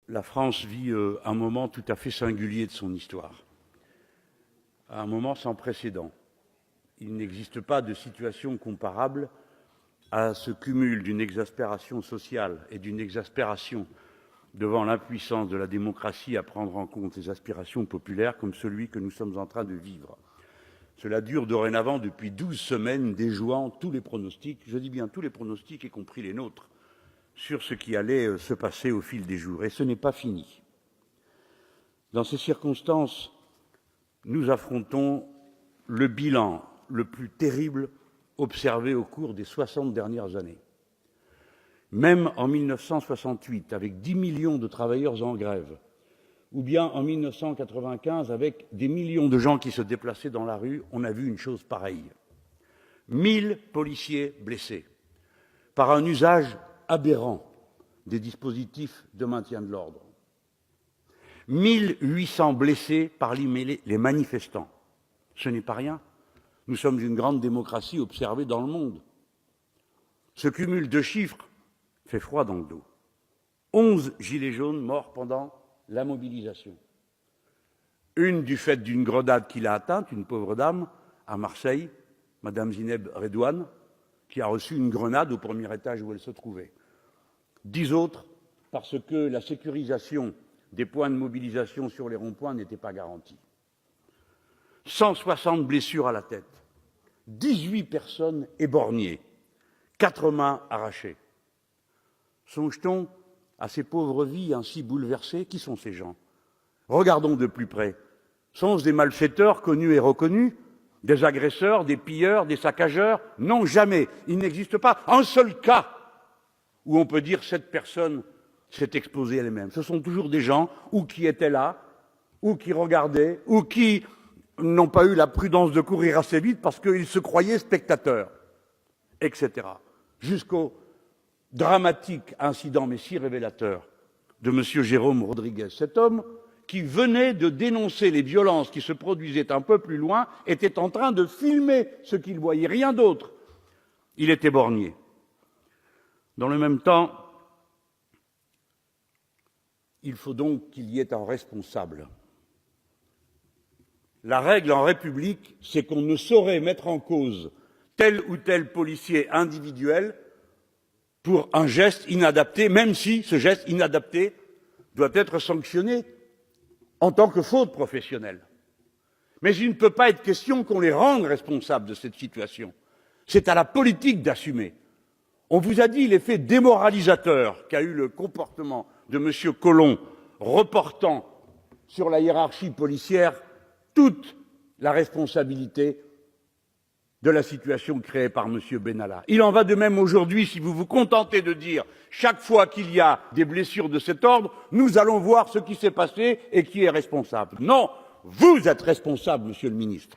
La France vit un moment tout à fait singulier de son histoire, un moment sans précédent. Il n'existe pas de situation comparable à ce cumul d'une exaspération sociale et d'une exaspération devant l'impuissance de la démocratie à prendre en compte les aspirations populaires comme celui que nous sommes en train de vivre. Cela dure dorénavant depuis 12 semaines, déjouant tous les pronostics, je dis bien tous les pronostics, y compris les nôtres, sur ce qui allait se passer au fil des jours. Et ce n'est pas fini. Dans ces circonstances, nous affrontons le bilan le plus terrible observé au cours des 60 dernières années. Même en 1968, avec 10 millions de travailleurs en grève, ou bien en 1995, avec des millions de gens qui se déplaçaient dans la rue, on a vu une chose pareille. 1000 policiers blessés par un usage aberrant des dispositifs de maintien de l'ordre. 1800 blessés par les manifestants. Ce n'est pas rien. Nous sommes une grande démocratie observée dans le monde. Ce cumul de chiffres fait froid dans le dos. 11 gilets jaunes morts pendant la mobilisation. Une du fait d'une grenade qui l'a atteinte, une pauvre dame, à Marseille, Madame Zineb Redouane, qui a reçu une grenade au premier étage où elle se trouvait. 10 autres parce que la sécurisation des points de mobilisation sur les ronds-points n'était pas garantie. 160 blessures à la tête, 18 personnes éborgnées, 4 mains arrachées. Songe-t-on à ces pauvres vies ainsi bouleversées? Qui sont ces gens? Regardons de plus près. Sont-ce des malfaiteurs connus et reconnus? Des agresseurs, des pilleurs, des saccageurs? Non, jamais. Il n'existe pas un seul cas où on peut dire cette personne s'est exposée elle-même. Ce sont toujours des gens ou qui étaient là, ou qui regardaient, ou qui n'ont pas eu la prudence de courir assez vite parce qu'ils se croyaient spectateurs, etc. Jusqu'au dramatique incident, mais si révélateur, de M. Jérôme Rodriguez. Cet homme qui venait de dénoncer les violences qui se produisaient un peu plus loin était en train de filmer ce qu'il voyait, rien d'autre. Il était borgné. Dans le même temps, il faut donc qu'il y ait un responsable. La règle en République, c'est qu'on ne saurait mettre en cause tel ou tel policier individuel pour un geste inadapté, même si ce geste inadapté doit être sanctionné en tant que faute professionnelle. Mais il ne peut pas être question qu'on les rende responsables de cette situation. C'est à la politique d'assumer. On vous a dit l'effet démoralisateur qu'a eu le comportement de M. Collomb, reportant sur la hiérarchie policière toute la responsabilité de la situation créée par M. Benalla. Il en va de même aujourd'hui si vous vous contentez de dire chaque fois qu'il y a des blessures de cet ordre, nous allons voir ce qui s'est passé et qui est responsable. Non, vous êtes responsable, Monsieur le ministre.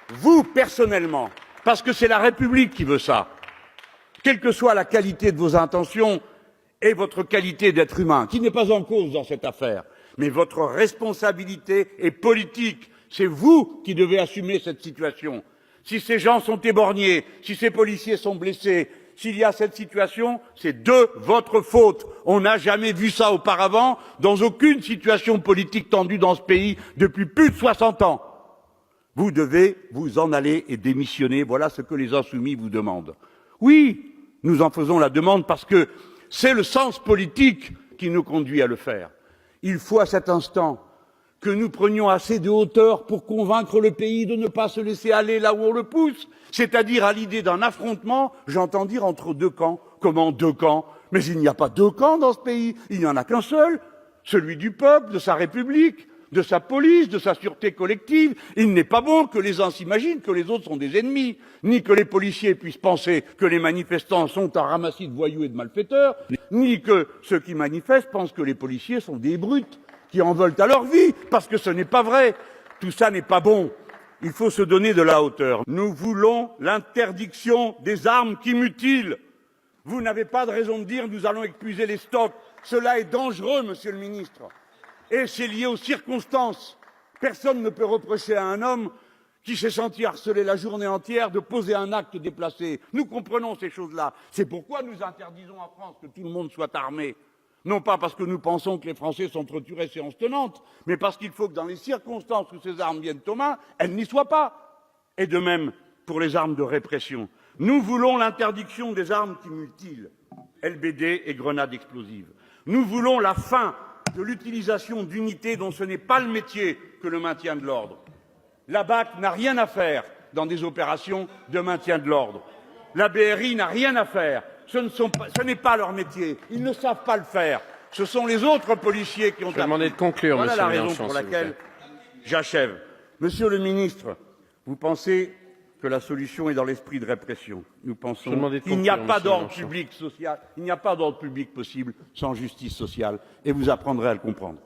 Vous, personnellement, parce que c'est la République qui veut ça. Quelle que soit la qualité de vos intentions et votre qualité d'être humain, qui n'est pas en cause dans cette affaire, mais votre responsabilité est politique. C'est vous qui devez assumer cette situation. Si ces gens sont éborgnés, si ces policiers sont blessés, s'il y a cette situation, c'est de votre faute. On n'a jamais vu ça auparavant dans aucune situation politique tendue dans ce pays depuis plus de 60 ans. Vous devez vous en aller et démissionner. Voilà ce que les Insoumis vous demandent. Oui, nous en faisons la demande parce que c'est le sens politique qui nous conduit à le faire. Il faut à cet instant que nous prenions assez de hauteur pour convaincre le pays de ne pas se laisser aller là où on le pousse, c'est-à-dire à l'idée d'un affrontement, j'entends dire, entre deux camps. Comment deux camps? Mais il n'y a pas deux camps dans ce pays, il n'y en a qu'un seul, celui du peuple, de sa République, de sa police, de sa sûreté collective. Il n'est pas bon que les uns s'imaginent que les autres sont des ennemis, ni que les policiers puissent penser que les manifestants sont un ramassis de voyous et de malfaiteurs, ni que ceux qui manifestent pensent que les policiers sont des brutes qui en veulent à leur vie, parce que ce n'est pas vrai. Tout ça n'est pas bon. Il faut se donner de la hauteur. Nous voulons l'interdiction des armes qui mutilent. Vous n'avez pas de raison de dire nous allons épuiser les stocks. Cela est dangereux, Monsieur le ministre. Et c'est lié aux circonstances. Personne ne peut reprocher à un homme qui s'est senti harcelé la journée entière de poser un acte déplacé. Nous comprenons ces choses-là. C'est pourquoi nous interdisons en France que tout le monde soit armé. Non pas parce que nous pensons que les Français sont trop turés séance tenante, mais parce qu'il faut que dans les circonstances où ces armes viennent aux mains, elles n'y soient pas. Et de même pour les armes de répression. Nous voulons l'interdiction des armes qui mutilent, LBD et grenades explosives. Nous voulons la fin de l'utilisation d'unités dont ce n'est pas le métier que le maintien de l'ordre. La BAC n'a rien à faire dans des opérations de maintien de l'ordre. La BRI n'a rien à faire. Ce n'est pas leur métier. Ils ne savent pas le faire. Ce sont les autres policiers qui ont Je vais demander de conclure, voilà Monsieur la raison Mélenchon, pour s'il vous laquelle plaît. j'achève. Monsieur le ministre, vous pensez que la solution est dans l'esprit de répression. Nous pensons qu'il n'y a pas d'ordre public social, il n'y a pas d'ordre public possible sans justice sociale, et vous apprendrez à le comprendre.